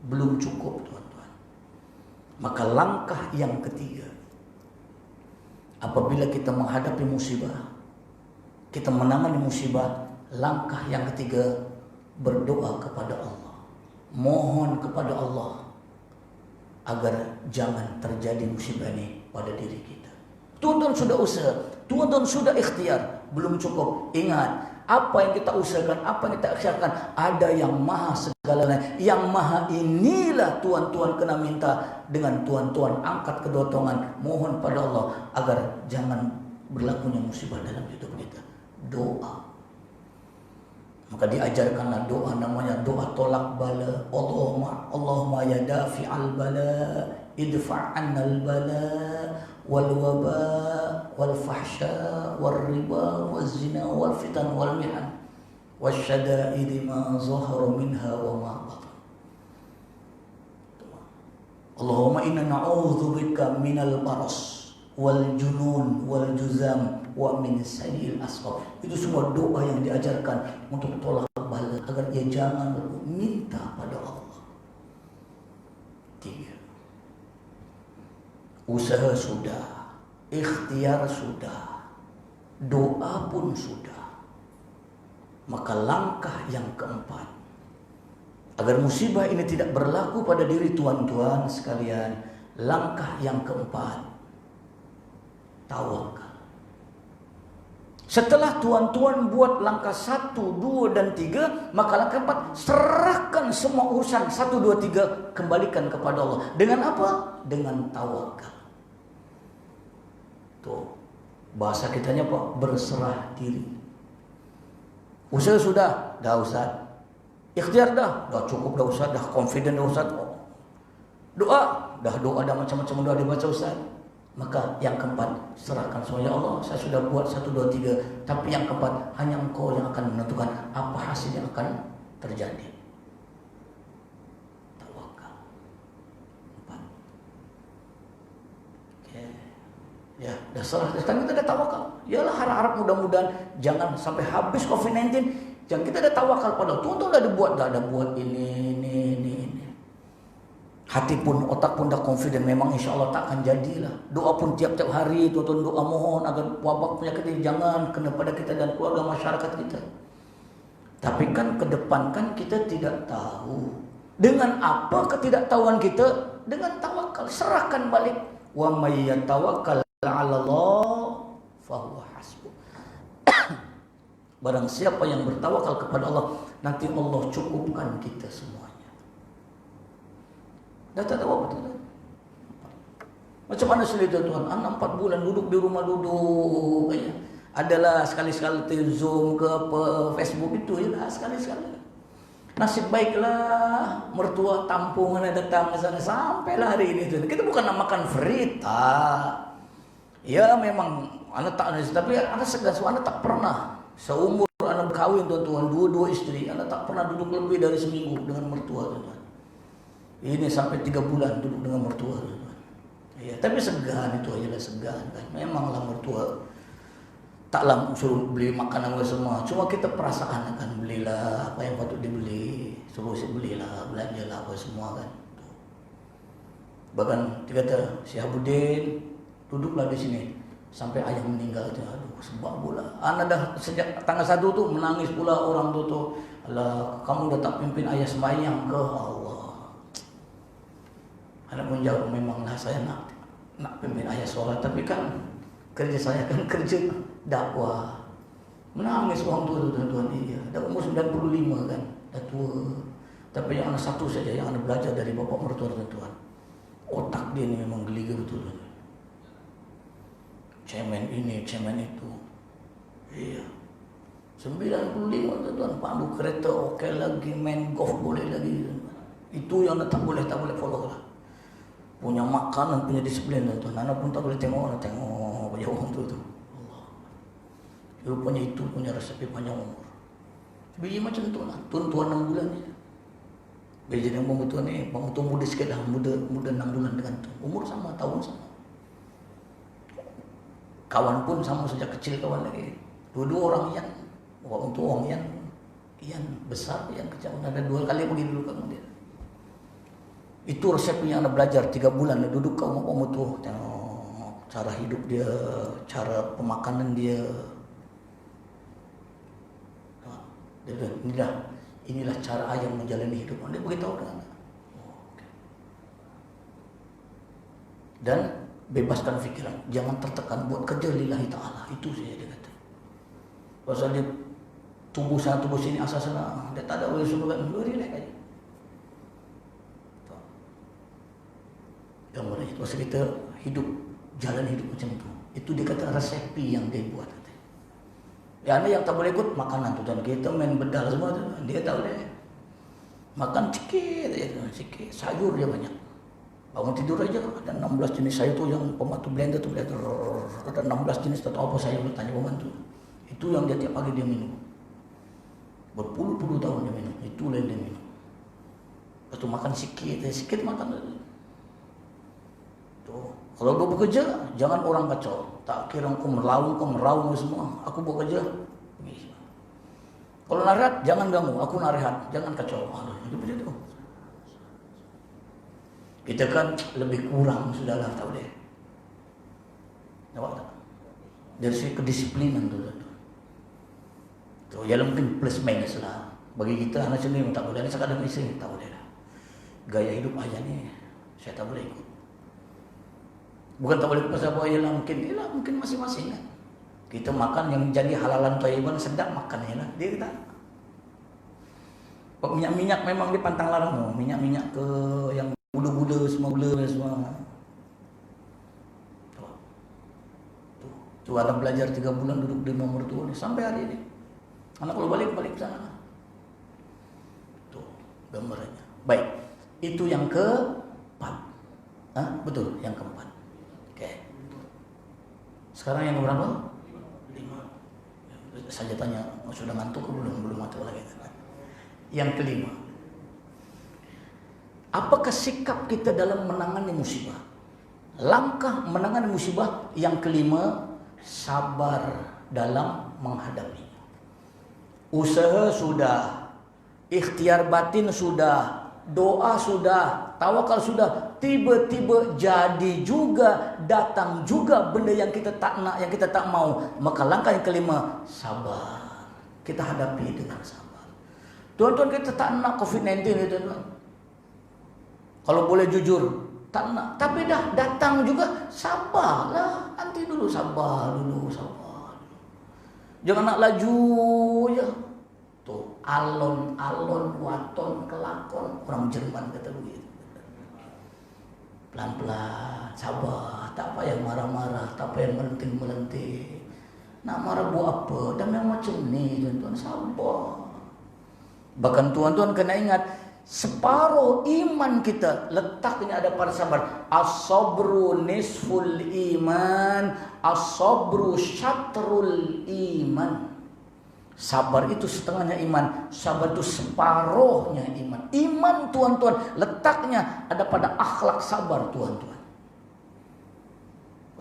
Belum cukup tuan-tuan. Maka langkah yang ketiga. Apabila kita menghadapi musibah, kita menangani musibah, langkah yang ketiga berdoa kepada Allah. Mohon kepada Allah agar jangan terjadi musibah ini pada diri kita. Tuan-tuan sudah usaha, tuan-tuan sudah ikhtiar, belum cukup. Ingat, apa yang kita usahakan, apa yang kita ikhtiarkan, ada yang maha segalanya. Yang maha inilah tuan-tuan kena minta dengan tuan-tuan angkat kedua tangan, mohon pada Allah agar jangan berlakunya musibah dalam hidup kita. Doa. Maka diajarkanlah doa, namanya doa tolak bala. Allahumma ya dafi'al bala, idfa' annal bala wal waba wal fahsya wal riba wal zina wal fitan wal mihan wasyada'id ma zahara minha wa ma batan. Allahumma inna na'udzubika minal baras wal junun wal juzam wa min sayyi'il asqam. Itu semua doa yang diajarkan untuk tolak bala agar dia jangan minta pada Allah. 3. Usaha sudah, ikhtiar sudah, doa pun sudah. Maka langkah yang keempat, agar musibah ini tidak berlaku pada diri tuan-tuan sekalian, langkah yang keempat, tawakal. Setelah tuan-tuan buat langkah 1, 2, dan 3, maka langkah 4, serahkan semua urusan 1, 2, 3, kembalikan kepada Allah. Dengan apa? Dengan tawakal. Tuh, bahasa kitanya apa? Berserah diri. Usaha sudah, dah Ustaz. Ikhtiar dah cukup dah Ustaz, dah confident dah Ustaz. Doa, dah doa, dah macam-macam doa dibaca Ustaz. Maka yang keempat, serahkan semuanya. Ya Allah, saya sudah buat 1, 2, 3, tapi yang keempat hanya Engkau yang akan menentukan apa hasil yang akan terjadi. Tawakal. 4. Oke. Ya, dah serah. Sekarang kita dah tawakal. Yalah, harap-harap mudah-mudahan jangan sampai habis COVID-19. Jangan kita dah tawakal pada Tuhan. Tuh dah dibuat, dah ada buat ini. Hati pun, otak pun dah confident, memang insya Allah tak akan jadilah. Doa pun tiap-tiap hari, tuan-tuan doa mohon agar wabak penyakit ini jangan kena pada kita dan keluarga masyarakat kita. Tapi kan ke depan kan kita tidak tahu. Dengan apa ketidaktahuan kita? Dengan tawakal, serahkan balik. Wa may yatawakkal 'ala Allah fahuwa hasbuh. Barang siapa yang bertawakal kepada Allah, nanti Allah cukupkan kita semuanya. Dah tak tahu apa tu. Macam mana sulit tuan? 4 bulan duduk di rumah duduk aja. Adalah sekali-sekali Zoom ke apa, Facebook itu je lah sekali-sekali. Nasib baiklah mertua tampungan datang ke sana sampailah hari ini tu. Kita bukan nak makan free tak. Ya memang anak tak, tapi anak segas, anak tak pernah seumur anak berkahwin tuan-tuan, 2 isteri, anak tak pernah duduk lebih dari seminggu dengan mertua tuan-tuan. Ini sampai 3 bulan duduk dengan mertua. Ya, tapi segan itu aja lah, segan kan. Memanglah mertua taklah suruh beli makanan semua. Cuma kita perasaan akan belilah apa yang patut dibeli. Suruh belilah, belanjalah apa semua kan. Bahkan dia kata, si Habudin duduklah di sini sampai ayah meninggal. Aduh, sebab pula. Anak dah sejak tanggal 1 tu menangis pula orang tu. Alah, kamu dah tak pimpin ayah sembahyang ke Allah. Anak pun jawab, memanglah saya nak pimpin ayah solat, tapi kan kerja saya kan kerja dakwah. Menangis orang tua tu tuan-tuan. Iya, dah umur 95 kan, dah tua. Tapi yang anak satu saja yang anak belajar dari bapak mertua tuan-tuan. Otak dia ni memang geliga betul tuan. Cemen ini, cemen itu. Iya. 95 tuan-tuan, pandu kereta okey lagi, main golf boleh lagi. Itu yang tak boleh follow lah. Punya makanan, punya disiplin tuan. Anak pun tak boleh tengok punya orang tu. Allah. Rupanya itu punya resepi panjang umur. Biji macam tu lah. Tuan 6 bulan ni. Biji yang umur tuan ni, bang tu muda sikit lah, muda 6 bulan dengan tu. Umur sama, tahun sama. Kawan pun sama sejak kecil kawan lagi. Dua orang yang, orang tu orang yang besar, yang kecil. Ada 2 kali pergi dulu kamu dia. Itu resep yang anak belajar 3 bulan. Duduk kat rumah tu, tengok cara hidup dia, cara pemakanan dia. Dia bilang, inilah cara ayah menjalani hidup. Dia beritahu dengan anak. Dan bebaskan fikiran, jangan tertekan, buat kerja lillahi ta'ala. Itu saja dia kata. Pasal dia tumbuh sana tumbuh sini, asal sana, dia tak ada boleh suruh kan, relax aja. Yang mana itu pasal kita hidup, jalan hidup macam tu. Itu dia kata resepi yang dia buat. Ya, anda yang tak boleh ikut makanan tu, dan kita main bedal semua tu, dia tak boleh. Makan sikit aja, sikit. Sayur dia banyak. Bangun tidur aja ada 16 jenis sayur tu, yang pembantu blender tu blender. Ada 16 jenis, tak tahu apa sayur, tanya pembantu. Itu yang dia tiap pagi dia minum. Berpuluh-puluh tahun dia minum. Itulah yang dia minum. Lepas tu makan sikit makan. Tuh. Kalau kau bekerja, jangan orang kacau. Tak kira kau meraung semua. Aku buat kerja. Kalau nak rehat, jangan ganggu. Aku nak rehat, jangan kacau. Itu begitu. Kita kan lebih kurang sudahlah, tahu deh. Nampak tak? Dari segi kedisiplinan tu. Tu ya mungkin plus minus lah. Bagi kita anak sendiri tak boleh. Ini sekadar isteri tak boleh lah. Gaya hidup ayah ni saya tak boleh ikut. Bukan tak boleh pasal apa ialah mungkin masing-masing kan. Kita makan yang jadi halalan thayyiban sedap makan ialah. Dia kata minyak-minyak memang dia pantang larang. Minyak-minyak ke yang gula-gula semua gula semua. Tu ada belajar 3 bulan duduk di rumah mertua ni sampai hari ini. Anak kalau balik ke sana. Tu gambarannya. Baik. Itu yang keempat. Betul, yang keempat. Okey. Sekarang yang berapa? 5. Saya tanya, sudah ngantuk ke belum? Belum ngantuk lagi. Yang kelima. Apakah sikap kita dalam menangani musibah? Langkah menangani musibah yang kelima, sabar dalam menghadapinya. Usaha sudah, ikhtiar batin sudah, doa sudah, tawakal sudah, tiba-tiba jadi juga, datang juga benda yang kita tak nak, yang kita tak mau. Maka langkah yang kelima, sabar. Kita hadapi dengan sabar. Tuan-tuan, kita tak nak COVID-19 ni tuan-tuan. Kalau boleh jujur, tak nak. Tapi dah datang juga, sabarlah. Nanti dulu, sabar dulu. Jangan nak laju je. Tu, alon-alon, waton, kelakon. Orang Jerman kata begitu. Pelan-pelan, sabar. Tak payah marah-marah, tak payah melenting-melenting. Nak marah buat apa? Dan memang macam ni tuan-tuan, sabar. Bahkan tuan-tuan kena ingat, separuh iman kita letaknya ada pada sabar. As-sabru nisful iman, as-sabru syatrul iman. Sabar itu setengahnya iman, sabar itu separuhnya iman. Iman tuan-tuan letaknya ada pada akhlak sabar tuan-tuan.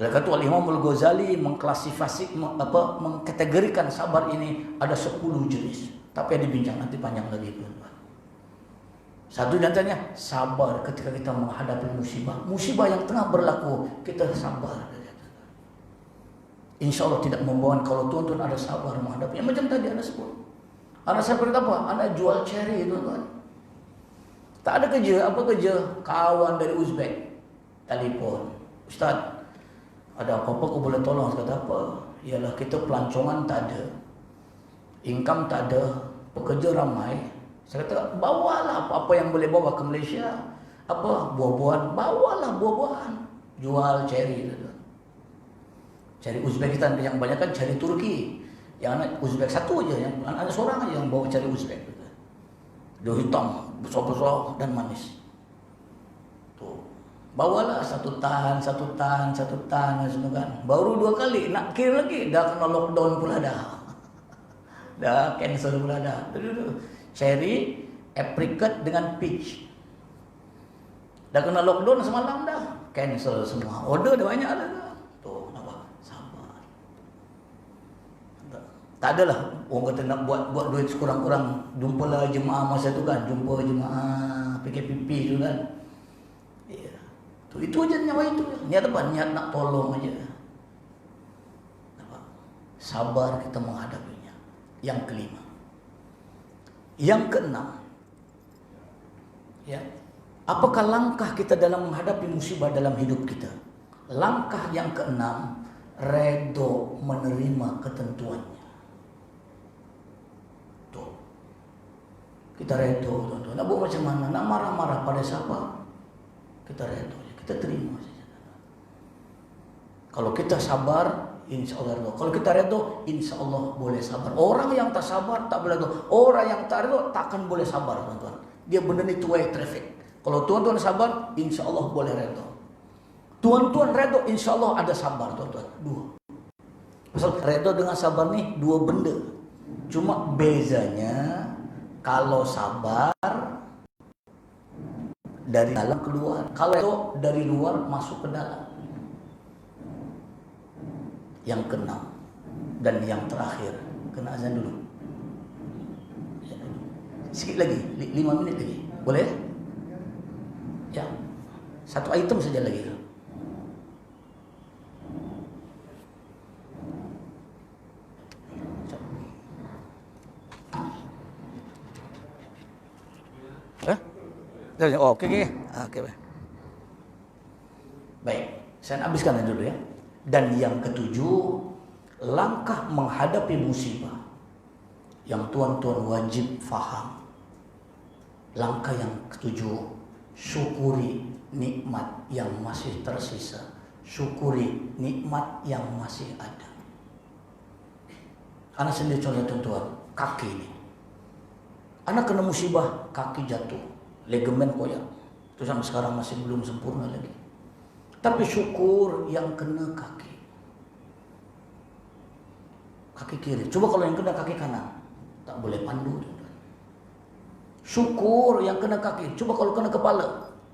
Oleh karena itu Al-Imam Al-Ghazali mengkategorikan sabar ini ada 10 jenis. Tapi yang dibincang nanti panjang lagi tuan-tuan. Satu di antaranya sabar ketika kita menghadapi musibah yang tengah berlaku, kita sabar. Insya Allah tidak membawa. Kalau tuan-tuan ada sabar menghadapinya, macam tadi anda sebut. Anda sabar apa? Anda jual cherry tuan-tuan. Tak ada kerja, apa kerja? Kawan dari Uzbek telefon, Ustaz, ada apa-apa kau boleh tolong? Saya kata apa? Ialah kita pelancongan tak ada, income tak ada, pekerja ramai. Saya kata, bawalah apa-apa yang boleh bawa ke Malaysia. Apa? Buah-buahan. Bawalah buah-buahan. Jual cherry. Cherry Uzbekistan yang banyak kan cherry Turki. Yang anak Uzbek satu aja, yang anak seorang aja yang bawa cherry Uzbek. Dia hitam, besar-besar dan manis. Tuh. Bawalah satu tan semua kan. Baru 2 kali, nak kira lagi. Dah kena lockdown pula dah. Dah cancel pula dah. Cherry, apricot dengan peach. Dah kena lockdown semalam dah. Cancel semua. Order dah banyak dah. Tuh, nampak? Sabar. Tak adalah orang kata nak buat duit sekurang-kurang. Jumpalah jemaah masa tu kan. Jumpa jemaah PKPP tu kan. Ya. Itu aja nyawa itu. Niat apa? Niat nak tolong aja. Nampak? Sabar kita menghadapinya. Yang kelima. Yang keenam, ya, apakah langkah kita dalam menghadapi musibah dalam hidup kita? Langkah yang keenam, redo menerima ketentuannya. Tuh, kita redo, tuan-tuan. Nak buat macam mana? Nak marah-marah pada siapa? Kita redo, kita terima saja. Kalau kita sabar, insya Allah redha. Kalau kita redha, insya Allah boleh sabar. Orang yang tak sabar tak boleh redha. Orang yang tak redha takkan boleh sabar, tuan-tuan. Dia benar ni two way traffic. Kalau tuan-tuan sabar, insya Allah boleh redha. Tuan-tuan redha, insya Allah ada sabar, tuan-tuan. 2. Pasal redha dengan sabar ni 2 benda. Cuma bezanya kalau sabar dari dalam keluar, kalau redha dari luar masuk ke dalam. Yang keenam dan yang terakhir, kena azan dulu. Sikit lagi, 5 minit lagi. Boleh? Ya. Satu item saja lagi. Oh, oke. Baik, saya habiskan dulu ya. Dan yang ketujuh, langkah menghadapi musibah yang tuan-tuan wajib faham. Langkah yang ketujuh, syukuri nikmat yang masih tersisa. Syukuri nikmat yang masih ada. Anak sendiri contoh tuan-tuan, kaki ini. Anak kena musibah, kaki jatuh, ligamen koyak. Itu sampai sekarang masih belum sempurna lagi. Tapi syukur yang kena kaki. Kaki kiri. Coba kalau yang kena kaki kanan, tak boleh pandu. Syukur yang kena kaki. Coba kalau kena kepala,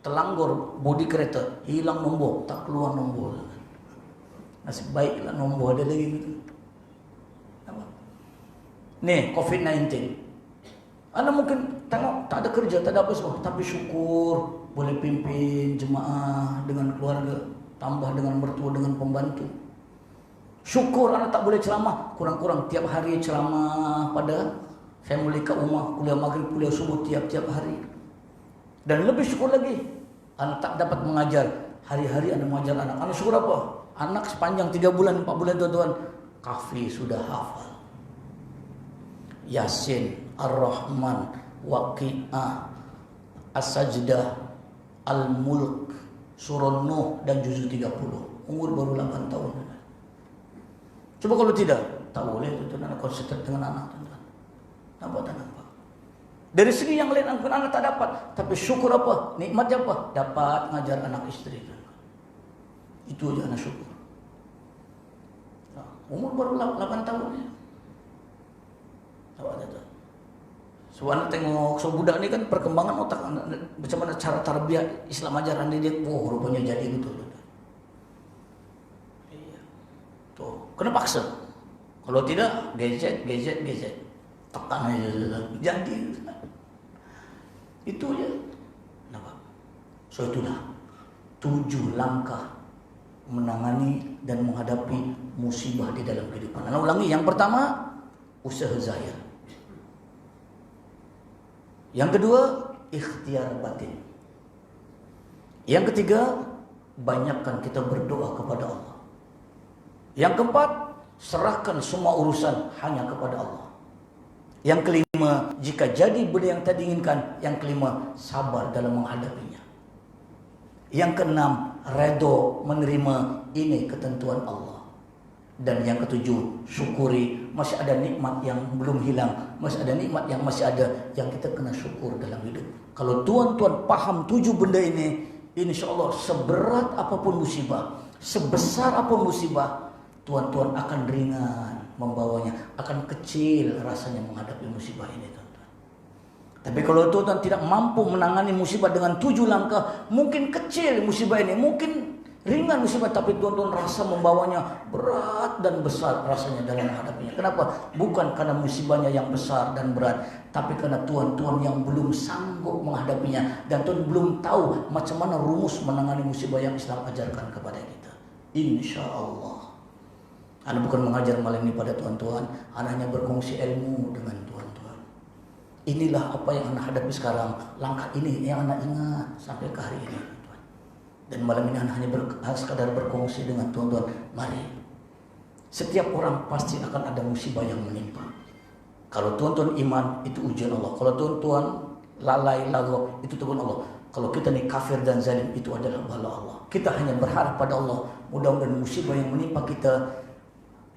telanggor bodi kereta, hilang nombor, tak keluar nombor. Nasib baiklah nombor ada lagi gitu. Apa? Nih COVID-19. Anda mungkin tengok tak ada kerja, tak ada apa semua, tapi syukur boleh pimpin jemaah dengan keluarga, tambah dengan mertua, dengan pembantu. Syukur anak tak boleh ceramah, kurang-kurang tiap hari ceramah pada family kat rumah, kuliah maghrib, kuliah subuh tiap-tiap hari. Dan lebih syukur lagi, anak tak dapat mengajar, hari-hari anak mengajar anak. Anak syukur apa? Anak sepanjang 3 bulan, 4 bulan tuan-tuan, Kahfi sudah hafal. Yasin, Ar-Rahman, Waqi'ah, As-Sajdah, Al-Mulk, Surah Nuh dan juzuk 30. Umur baru 8 tahun. Coba kalau tidak, tak boleh tuan-tuan anak konsentrasi dengan anak tuan-tuan. Nampak tak nampak? Dari segi yang lain anak tak dapat, tapi syukur apa? Nikmatnya apa? Dapat mengajar anak istri. Itu aja anak syukur. Umur baru 8 tahun ya. Nampak tak? So anak tengok, so budak ni kan perkembangan otak anak, macam mana cara tarbiyah Islam ajaran dia, rupanya jadi betul. Iya. Tuh, kena paksa. Kalau tidak, gadget. Tekan aja, jadi. Itu aja. Nampak? So itulah 7 langkah menangani dan menghadapi musibah di dalam kehidupan. Anak ulangi, yang pertama, usaha zahir. Yang kedua, ikhtiar batin. Yang ketiga, banyakkan kita berdoa kepada Allah. Yang keempat, serahkan semua urusan hanya kepada Allah. Yang kelima, jika jadi benda yang tadi inginkan. Yang kelima, sabar dalam menghadapinya. Yang keenam, redha menerima ini ketentuan Allah. Dan yang ketujuh, syukuri masih ada nikmat yang belum hilang, masih ada nikmat yang masih ada, yang kita kena syukur dalam hidup. Kalau tuan-tuan paham 7 benda ini, insya Allah seberat apapun musibah, sebesar apapun musibah, tuan-tuan akan ringan membawanya, akan kecil rasanya menghadapi musibah ini, tuan-tuan. Tapi kalau tuan-tuan tidak mampu menangani musibah dengan 7 langkah, mungkin kecil musibah ini, mungkin ringan musibah, tapi tuan-tuan rasa membawanya berat dan besar rasanya dalam menghadapinya. Kenapa? Bukan karena musibahnya yang besar dan berat, tapi karena tuan-tuan yang belum sanggup menghadapinya, dan tuan belum tahu macam mana rumus menangani musibah yang Islam ajarkan kepada kita. Insya Allah. Anda bukan mengajar malam ini pada tuan-tuan, Anda hanya berkongsi ilmu dengan tuan-tuan. Inilah apa yang Anda hadapi sekarang. Langkah ini yang Anda ingat sampai ke hari ini. Dan malam ini Anda hanya sekadar berkongsi dengan tuan-tuan. Mari. Setiap orang pasti akan ada musibah yang menimpa. Kalau tuan-tuan iman, itu ujian Allah. Kalau tuan-tuan lalai, lagu, itu Tuhan Allah. Kalau kita ni kafir dan zalim, itu adalah bala Allah. Kita hanya berharap pada Allah. Mudah-mudahan musibah yang menimpa kita,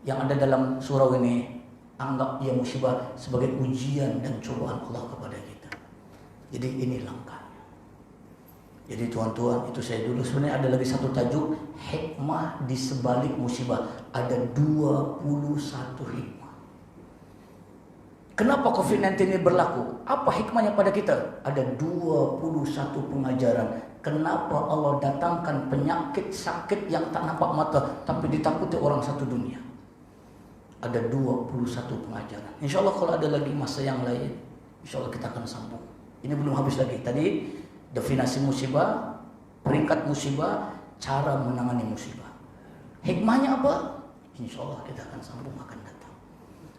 yang ada dalam surau ini, anggap ia musibah sebagai ujian dan cobaan Allah kepada kita. Jadi ini langkah. Jadi tuan-tuan, itu saya dulu. Sebenarnya ada lagi satu tajuk, hikmah di sebalik musibah. Ada 21 hikmah. Kenapa COVID-19 ini berlaku? Apa hikmahnya pada kita? Ada 21 pengajaran. Kenapa Allah datangkan penyakit sakit yang tak nampak mata, tapi ditakuti orang satu dunia. Ada 21 pengajaran. Insya Allah kalau ada lagi masa yang lain, insya Allah kita akan sambung. Ini belum habis lagi. Tadi definisi musibah, peringkat musibah, cara menangani musibah. Hikmahnya apa? Insya Allah kita akan sambung akan datang.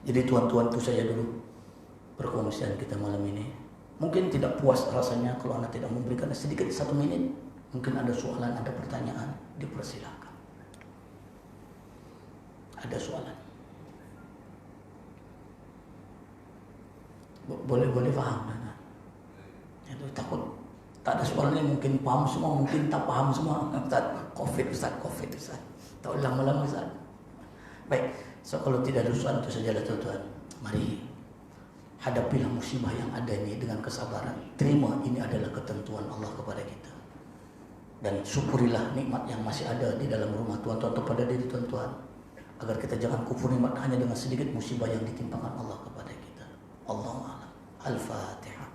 Jadi tuan-tuan, itu saja dulu perkongsian kita malam ini. Mungkin tidak puas rasanya kalau Anda tidak memberikan sedikit 1 menit. Mungkin ada soalan, ada pertanyaan, dipersilakan. Ada soalan? Boleh paham? Itu takut tak ada soalnya, mungkin paham semua, mungkin tak paham semua. Ustaz, COVID. Tak lama-lama Ustaz. Baik, so kalau tidak ada soalan itu sajalah tuan-tuan. Mari hadapilah musibah yang ada ini dengan kesabaran. Terima ini adalah ketentuan Allah kepada kita. Dan syukurilah nikmat yang masih ada di dalam rumah tuan-tuan atau pada diri tuan-tuan. Agar kita jangan kufur nikmat hanya dengan sedikit musibah yang ditimpakan Allah kepada kita. Allahu a'lam. Al-Fatihah.